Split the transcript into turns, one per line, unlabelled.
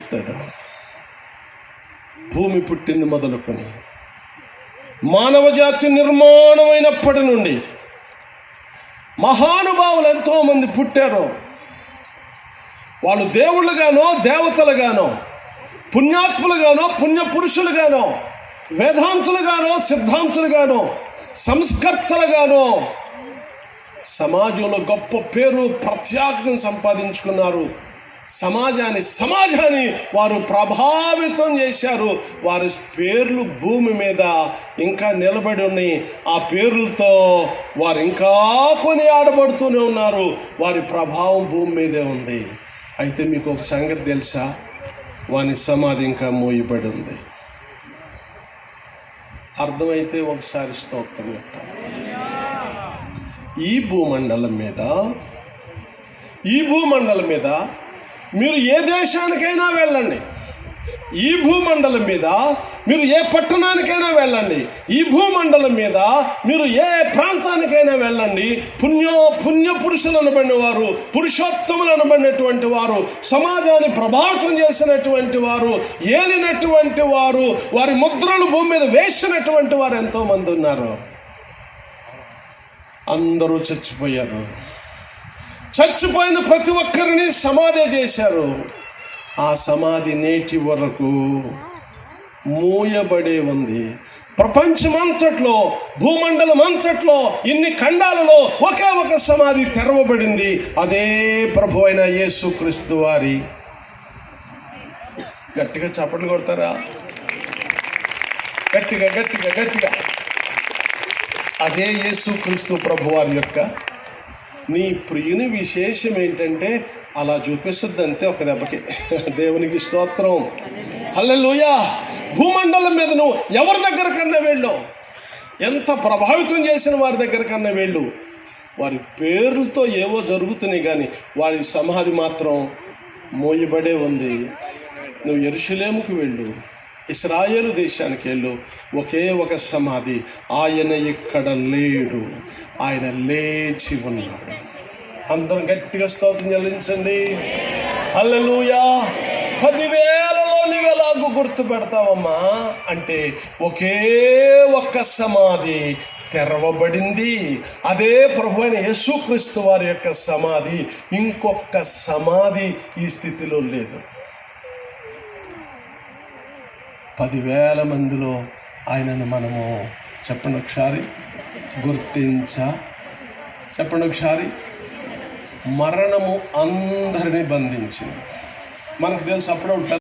చెప్తాడు. భూమి పుట్టింది మొదలుకొని మానవ జాతి నిర్మాణమైనప్పటి నుండి మహానుభావులు ఎంతోమంది పుట్టారు. వాళ్ళు దేవుళ్ళుగానో దేవతలుగానో, పుణ్యాత్ములుగానో పుణ్యపురుషులుగానో, వేదాంతులుగానో సిద్ధాంతులుగానో, సంస్కర్తలుగానో సమాజంలో గొప్ప పేరు ప్రత్యేకతను సంపాదించుకున్నారు. సమాజాన్ని వారు ప్రభావితం చేశారు. వారి పేర్లు భూమి మీద ఇంకా నిలబడి ఉన్నాయి. ఆ పేర్లతో వారు ఇంకా కొనియాడబడుతూనే ఉన్నారు. వారి ప్రభావం భూమి మీదే ఉంది. అయితే మీకు ఒక సంగతి తెలుసా? వాని సమాధి ఇంకా మోయబడి ఉంది. అర్థమైతే ఒకసారి స్తోత్రం చెప్తాను. ఈ భూమండలం మీద మీరు ఏ దేశానికైనా వెళ్ళండి, ఈ భూమండలం మీద మీరు ఏ పట్టణానికైనా వెళ్ళండి, ఈ భూమండలం మీద మీరు ఏ ప్రాంతానికైనా వెళ్ళండి, పుణ్య పురుషులు అనబడిన వారు, పురుషోత్తములు అనబడినటువంటి వారు, సమాజాన్ని ప్రభావితం చేసినటువంటి వారు, ఏలినటువంటి వారు, వారి ముద్రలు భూమి మీద వేసినటువంటి వారు ఎంతోమంది ఉన్నారు. అందరూ చచ్చిపోయారు. చచ్చిపోయిన ప్రతి ఒక్కరిని సమాధి చేశారు. ఆ సమాధి నేటి వరకు మూయబడే ఉంది. ప్రపంచమంతట్లో, భూమండలం అంతట్లో, ఇన్ని ఖండాలలో ఒకే ఒక సమాధి తెరవబడింది. అదే ప్రభు అయిన యేసుక్రీస్తు వారి. గట్టిగా చప్పట్లు కొడతారా? గట్టిగా. అదే యేసుక్రీస్తు ప్రభు వారి యొక్క. నీ ప్రియుని విశేషం ఏంటంటే అలా చూపిస్తుంది అంతే, ఒక దెబ్బకి. దేవునికి స్తోత్రం, హల్లెలూయా. భూమండలం మీద నువ్వు ఎవరి దగ్గర కన్నా వెళ్ళు, ఎంత ప్రభావితం చేసిన వారి దగ్గర కన్నా వెళ్ళు, వారి పేర్లతో ఏవో జరుగుతున్నాయి కానీ వారి సమాధి మాత్రం మోయబడే ఉంది. నువ్వు యెరూషలేముకు వెళ్ళు, ఇశ్రాయేలు దేశానికి వెళ్ళు, ఒకే ఒక సమాధి. ఆయన ఇక్కడ లేడు, ఆయన లేచి ఉన్నాడు. అందరం గట్టిగా స్తోత్రం చెల్లించండి, హల్లెలూయా. 10,000లో నీవెలాగూ గుర్తుపెడతావమ్మా అంటే ఒకే ఒక్క సమాధి తెరవబడింది. అదే ప్రభు అయిన యేసుక్రీస్తు వారి యొక్క సమాధి. ఇంకొక సమాధి ఈ స్థితిలో లేదు. 10,000 మందిలో ఆయనను మనము చెప్పండి ఒకసారి చెప్పండి ఒకసారి. మరణము అందరినీ బంధించింది. మనకు తెలుసు అప్పుడే